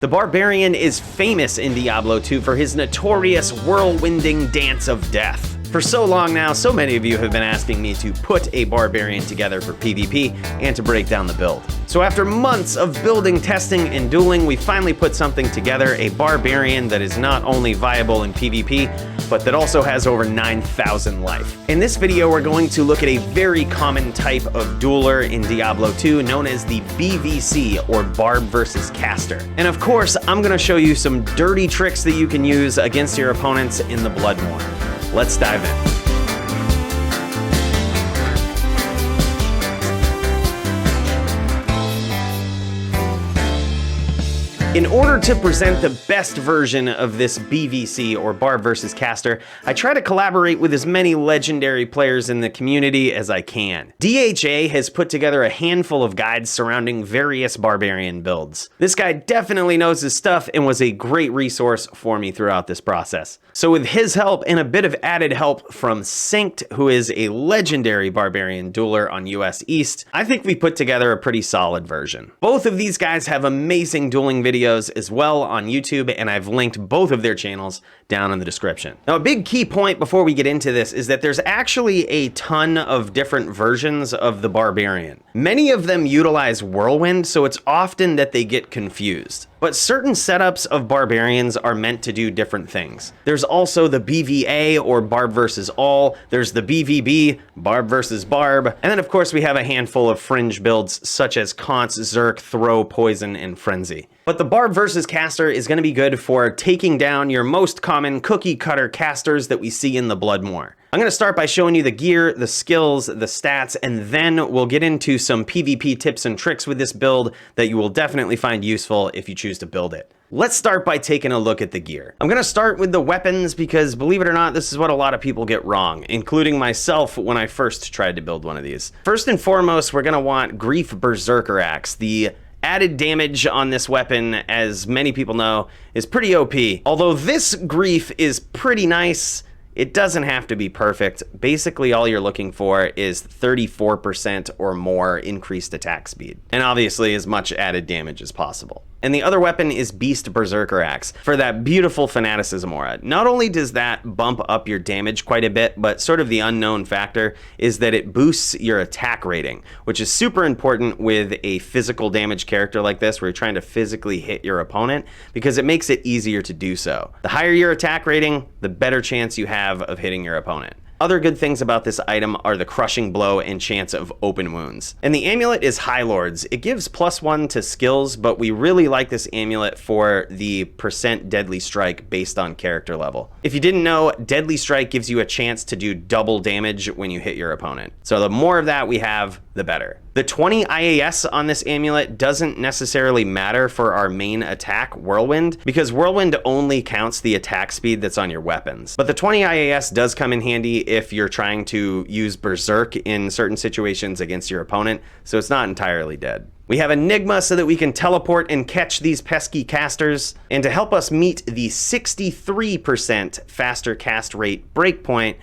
The Barbarian is famous in Diablo II for his notorious whirlwinding dance of death. For so long now, so many of you have been asking me to put a Barbarian together for PvP and to break down the build. So after months of building, testing, and dueling, we finally put something together, a Barbarian that is not only viable in PvP, but that also has over 9,000 life. In this video, we're going to look at a very common type of dueler in Diablo 2 known as the BvC, or Barb versus Caster. And of course, I'm gonna show you some dirty tricks that you can use against your opponents in the Bloodmoor. Let's dive in. In order to present the best version of this BvC, or Barb versus Caster, I try to collaborate with as many legendary players in the community as I can. D.H.A has put together a handful of guides surrounding various Barbarian builds. This guy definitely knows his stuff and was a great resource for me throughout this process. So with his help and a bit of added help from SYNCHED, who is a legendary Barbarian dueler on US East, I think we put together a pretty solid version. Both of these guys have amazing dueling videos as well on YouTube, and I've linked both of their channels down in the description. Now, a big key point before we get into this is that there's actually a ton of different versions of the Barbarian. Many of them utilize Whirlwind, so it's often that they get confused. But certain setups of Barbarians are meant to do different things. There's also the BvA, or Barb versus All. There's the BvB, Barb versus Barb. And then of course we have a handful of fringe builds such as Conce, Zerk, Throw, Poison, and Frenzy. But the Barb versus Caster is going to be good for taking down your most common cookie cutter casters that we see in the Bloodmoor. I'm going to start by showing you the gear, the skills, the stats, and then we'll get into some PvP tips and tricks with this build that you will definitely find useful if you choose to build it. Let's start by taking a look at the gear. I'm going to start with the weapons because, believe it or not, this is what a lot of people get wrong, including myself when I first tried to build one of these. First and foremost, we're going to want Grief Berserker Axe. The added damage on this weapon, as many people know, is pretty OP. Although this Grief is pretty nice, it doesn't have to be perfect. Basically, all you're looking for is 34% or more increased attack speed, and obviously as much added damage as possible. And the other weapon is Beast Berserker Axe for that beautiful fanaticism aura. Not only does that bump up your damage quite a bit, but sort of the unknown factor is that it boosts your attack rating, which is super important with a physical damage character like this, where you're trying to physically hit your opponent, because it makes it easier to do so. The higher your attack rating, the better chance you have of hitting your opponent. Other good things about this item are the crushing blow and chance of open wounds. And the amulet is High Lords. It gives +1 to skills, but we really like this amulet for the % deadly strike based on character level. If you didn't know, deadly strike gives you a chance to do double damage when you hit your opponent. So the more of that we have, the better. The 20 IAS on this amulet doesn't necessarily matter for our main attack, Whirlwind, because Whirlwind only counts the attack speed that's on your weapons. But the 20 IAS does come in handy if you're trying to use Berserk in certain situations against your opponent, so it's not entirely dead. We have Enigma so that we can teleport and catch these pesky casters, and to help us meet the 63% faster cast rate breakpoint,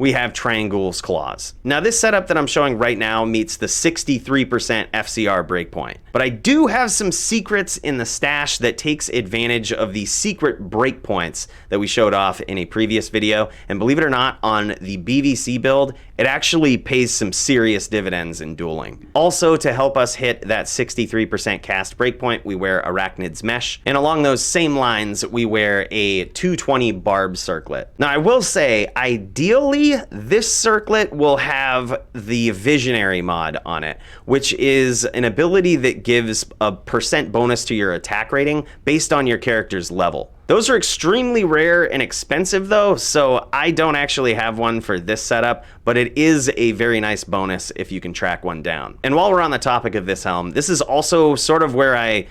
we have Triangle's Claws. Now this setup that I'm showing right now meets the 63% FCR breakpoint, but I do have some secrets in the stash that takes advantage of the secret breakpoints that we showed off in a previous video, and believe it or not, on the BvC build, it actually pays some serious dividends in dueling. Also, to help us hit that 63% cast breakpoint, we wear Arachnid's Mesh, and along those same lines, we wear a 220 Barb Circlet. Now I will say, ideally, this circlet will have the Visionary mod on it, which is an ability that gives a % bonus to your attack rating based on your character's level. Those are extremely rare and expensive though, so I don't actually have one for this setup, but it is a very nice bonus if you can track one down. And while we're on the topic of this helm, this is also sort of where I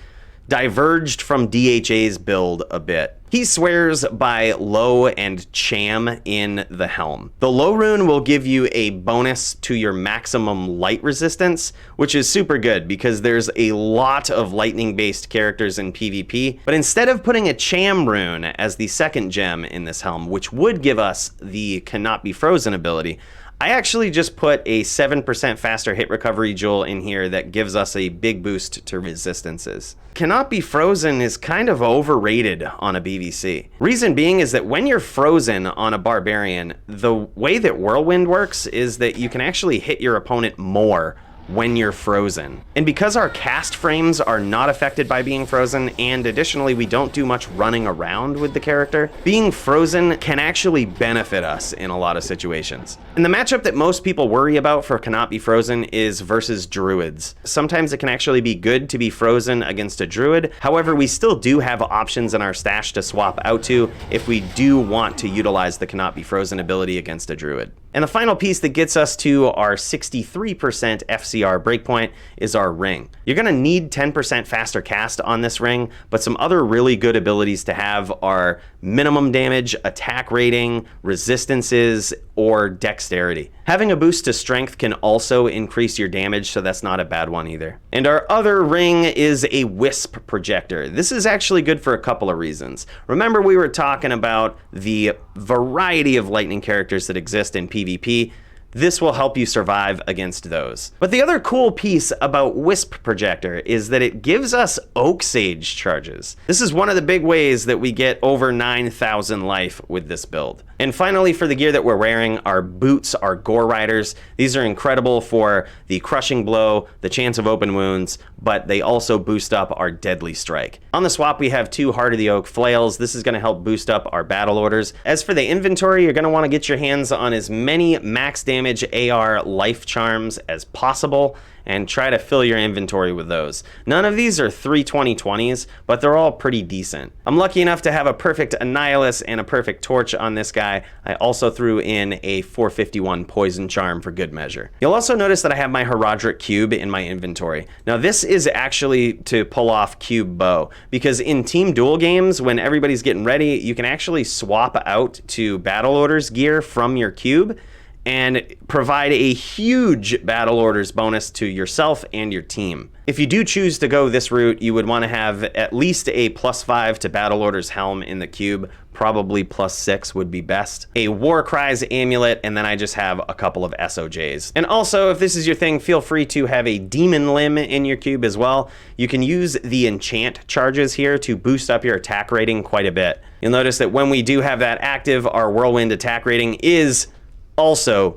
diverged from D.H.A's build a bit. He swears by low and cham in the helm. The low rune will give you a bonus to your maximum light resistance, which is super good because there's a lot of lightning based characters in PvP. But instead of putting a cham rune as the second gem in this helm, which would give us the cannot be frozen ability, I actually just put a 7% faster hit recovery jewel in here that gives us a big boost to resistances. Cannot be frozen is kind of overrated on a BvC. Reason being is that when you're frozen on a Barbarian, the way that Whirlwind works is that you can actually hit your opponent more when you're frozen. And because our cast frames are not affected by being frozen, and additionally we don't do much running around with the character, being frozen can actually benefit us in a lot of situations. And the matchup that most people worry about for cannot be frozen is versus druids. Sometimes it can actually be good to be frozen against a druid. However, we still do have options in our stash to swap out to if we do want to utilize the cannot be frozen ability against a druid. And the final piece that gets us to our 63% FCR breakpoint is our ring. You're gonna need 10% faster cast on this ring, but some other really good abilities to have are minimum damage, attack rating, resistances, or dexterity. Having a boost to strength can also increase your damage, so that's not a bad one either. And our other ring is a wisp projector. This is actually good for a couple of reasons. Remember, we were talking about the variety of lightning characters that exist in PvP. This will help you survive against those. But the other cool piece about Wisp Projector is that it gives us Oak Sage charges. This is one of the big ways that we get over 9,000 life with this build. And finally, for the gear that we're wearing, our boots are Gore Riders. These are incredible for the crushing blow, the chance of open wounds, but they also boost up our deadly strike. On the swap, we have 2 Heart of the Oak flails. This is gonna help boost up our battle orders. As for the inventory, you're gonna wanna get your hands on as many max damage AR life charms as possible and try to fill your inventory with those. None of these are 320/20s, but they're all pretty decent. I'm lucky enough to have a perfect Annihilus and a perfect Torch on this guy. I also threw in a 451 Poison Charm for good measure. You'll also notice that I have my Herodric Cube in my inventory. Now this is actually to pull off Cube Bow, because in team duel games, when everybody's getting ready, you can actually swap out to Battle Orders gear from your cube and provide a huge battle orders bonus to yourself and your team. If you do choose to go this route, you would want to have at least a +5 to battle orders helm in the cube, probably +6 would be best, a War Cries amulet, and then I just have a couple of SOJs. And also, if this is your thing, feel free to have a demon limb in your cube as well. You can use the enchant charges here to boost up your attack rating quite a bit. You'll notice that when we do have that active, our whirlwind attack rating is also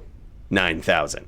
9,000.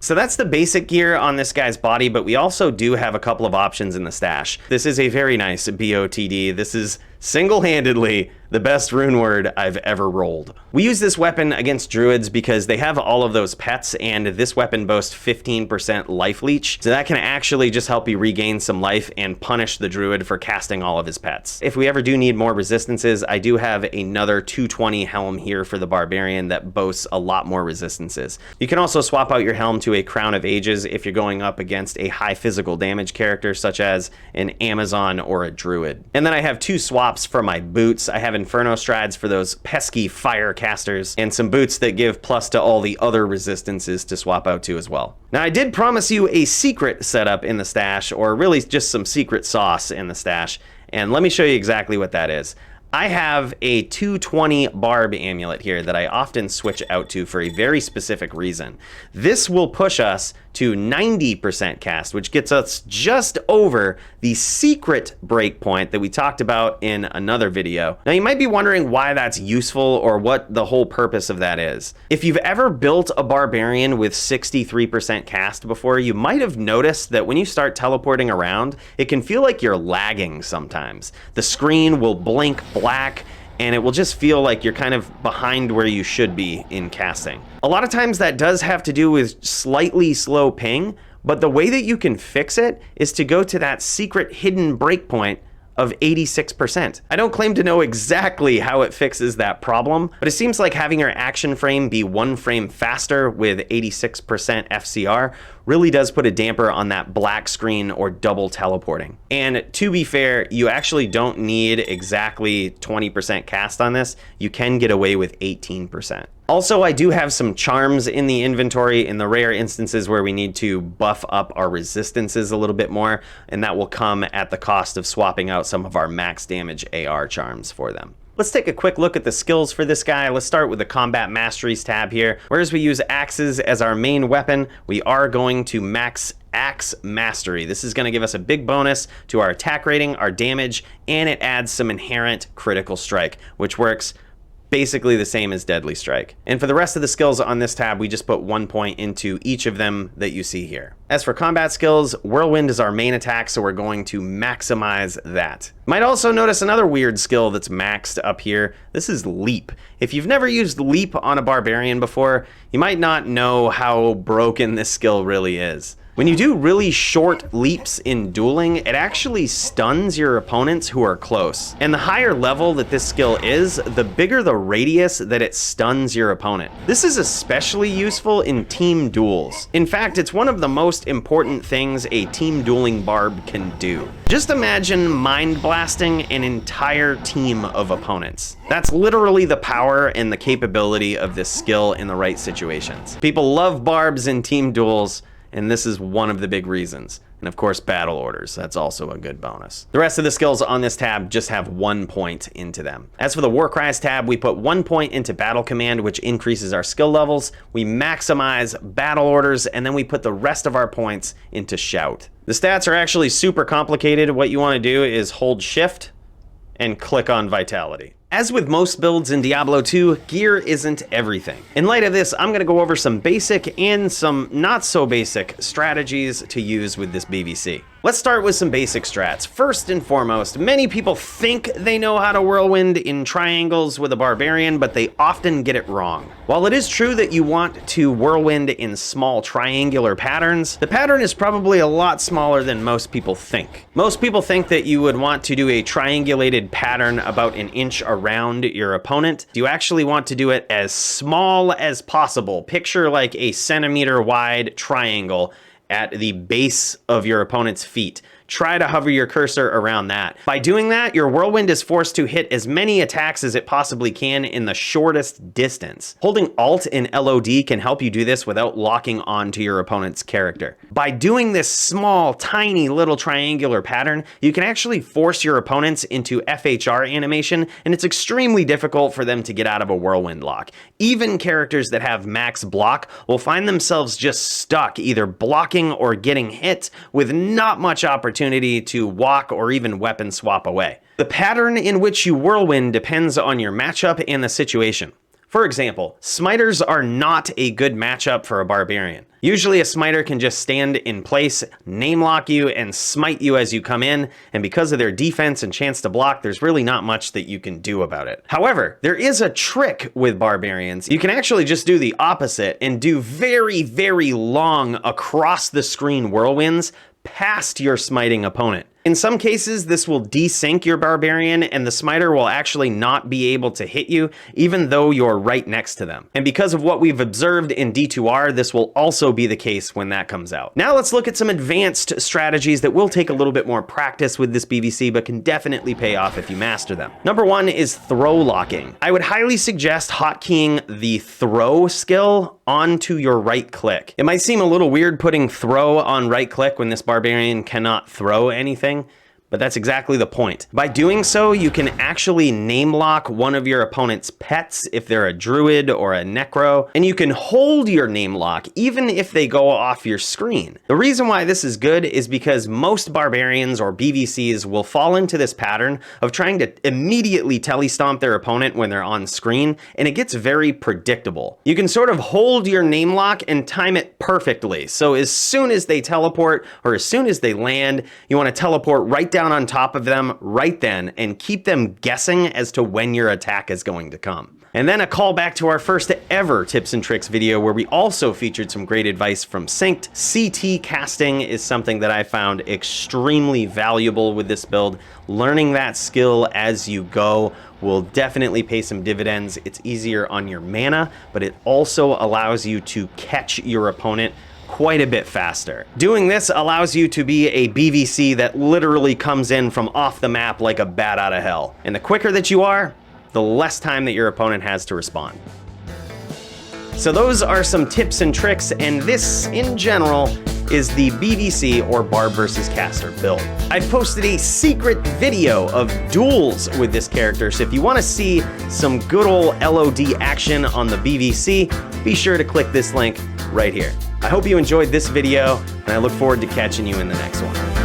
So that's the basic gear on this guy's body, but we also do have a couple of options in the stash. This is a very nice BOTD. This is single-handedly the best rune word I've ever rolled. We use this weapon against druids because they have all of those pets, and this weapon boasts 15% life leech, so that can actually just help you regain some life and punish the druid for casting all of his pets. If we ever do need more resistances, I do have another 220 helm here for the Barbarian that boasts a lot more resistances. You can also swap out your helm to a Crown of Ages if you're going up against a high physical damage character such as an Amazon or a druid. And then I have 2 swaps for my boots. I have Inferno Strides for those pesky fire casters, and some boots that give plus to all the other resistances to swap out to as well. Now, I did promise you a secret setup in the stash, or really just some secret sauce in the stash, and let me show you exactly what that is. I have a 220 Barb amulet here that I often switch out to for a very specific reason. This will push us to 90% cast, which gets us just over the secret breakpoint that we talked about in another video. Now, you might be wondering why that's useful or what the whole purpose of that is. If you've ever built a Barbarian with 63% cast before, you might have noticed that when you start teleporting around, it can feel like you're lagging sometimes. The screen will blink black, and it will just feel like you're kind of behind where you should be in casting. A lot of times that does have to do with slightly slow ping, but the way that you can fix it is to go to that secret hidden breakpoint of 86%. I don't claim to know exactly how it fixes that problem, but it seems like having your action frame be 1 frame faster with 86% FCR really does put a damper on that black screen or double teleporting. And to be fair, you actually don't need exactly 20% cast on this. You can get away with 18%. Also, I do have some charms in the inventory in the rare instances where we need to buff up our resistances a little bit more, and that will come at the cost of swapping out some of our max damage AR charms for them. Let's take a quick look at the skills for this guy. Let's start with the Combat Masteries tab here. Whereas we use axes as our main weapon, we are going to max Axe Mastery. This is going to give us a big bonus to our attack rating, our damage, and it adds some inherent critical strike, which works basically the same as Deadly Strike. And for the rest of the skills on this tab, we just put 1 point into each of them that you see here. As for combat skills, Whirlwind is our main attack, so we're going to maximize that. Might also notice another weird skill that's maxed up here. This is Leap. If you've never used Leap on a Barbarian before, you might not know how broken this skill really is. When you do really short leaps in dueling, it actually stuns your opponents who are close. And the higher level that this skill is, the bigger the radius that it stuns your opponent. This is especially useful in team duels. In fact, it's one of the most important things a team dueling barb can do. Just imagine mind blasting an entire team of opponents. That's literally the power and the capability of this skill in the right situations. People love barbs in team duels, and this is one of the big reasons. And of course, battle orders, that's also a good bonus. The rest of the skills on this tab just have 1 point into them. As for the War Cries tab, we put 1 point into Battle Command, which increases our skill levels. We maximize battle orders, and then we put the rest of our points into Shout. The stats are actually super complicated. What you want to do is hold Shift and click on Vitality. As with most builds in Diablo 2, gear isn't everything. In light of this, I'm going to go over some basic and some not so basic strategies to use with this BvC. Let's start with some basic strats. First and foremost, many people think they know how to whirlwind in triangles with a Barbarian, but they often get it wrong. While it is true that you want to whirlwind in small triangular patterns, the pattern is probably a lot smaller than most people think. Most people think that you would want to do a triangulated pattern about an inch around your opponent. You actually want to do it as small as possible. Picture like a centimeter wide triangle at the base of your opponent's feet. Try to hover your cursor around that. By doing that, your whirlwind is forced to hit as many attacks as it possibly can in the shortest distance. Holding Alt and LOD can help you do this without locking onto your opponent's character. By doing this small, tiny little triangular pattern, you can actually force your opponents into FHR animation, and it's extremely difficult for them to get out of a whirlwind lock. Even characters that have max block will find themselves just stuck, either blocking or getting hit, with not much opportunity to walk or even weapon swap away. The pattern in which you whirlwind depends on your matchup and the situation. For example, smiters are not a good matchup for a Barbarian. Usually a smiter can just stand in place, name lock you, and smite you as you come in, and because of their defense and chance to block, there's really not much that you can do about it. However, there is a trick with Barbarians. You can actually just do the opposite and do very, very long across the screen whirlwinds past your smiting opponent. In some cases, this will desync your Barbarian and the smiter will actually not be able to hit you, even though you're right next to them. And because of what we've observed in D2R, this will also be the case when that comes out. Now let's look at some advanced strategies that will take a little bit more practice with this BvC, but can definitely pay off if you master them. Number one is throw locking. I would highly suggest hotkeying the throw skill onto your right click. It might seem a little weird putting throw on right click when this Barbarian cannot throw anything, but that's exactly the point. By doing so, you can actually name lock one of your opponent's pets if they're a druid or a necro, and you can hold your name lock even if they go off your screen. The reason why this is good is because most Barbarians or BvCs will fall into this pattern of trying to immediately telestomp their opponent when they're on screen, and it gets very predictable. You can sort of hold your name lock and time it perfectly, so as soon as they teleport or as soon as they land, you want to teleport right down on top of them right then and keep them guessing as to when your attack is going to come. And then a call back to our first ever tips and tricks video where we also featured some great advice from SYNCHED. CT casting is something that I found extremely valuable with this build. Learning that skill as you go will definitely pay some dividends. It's easier on your mana, but it also allows you to catch your opponent quite a bit faster. Doing this allows you to be a BvC that literally comes in from off the map like a bat out of hell. And the quicker that you are, the less time that your opponent has to respond. So those are some tips and tricks, and this, in general, is the BvC or Barb vs. Caster build. I posted a secret video of duels with this character, so if you want to see some good old LOD action on the BvC, be sure to click this link right here. I hope you enjoyed this video, and I look forward to catching you in the next one.